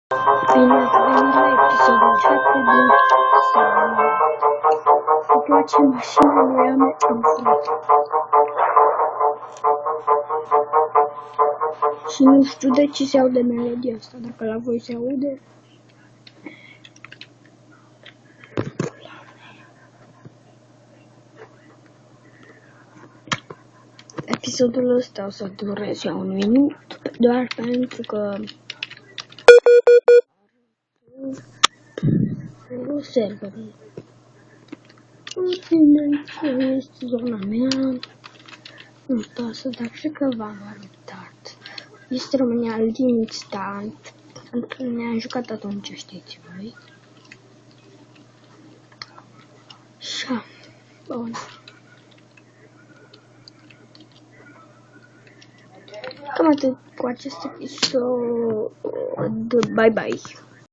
Bine ați venit la episodul 7 din seria Îmi place mașina lui Ametul. Și nu știu de ce se aude melodia asta, dacă la voi se aude. Episodul ăsta o să dureze un minut, doar pentru că serverul este zona mea, nu pasă, dar cred că v-am arătat. Este România Limit Instant, pentru că ne-am jucat atunci, știți voi. Așa, bun. Cam atât cu acest episod. Bye bye.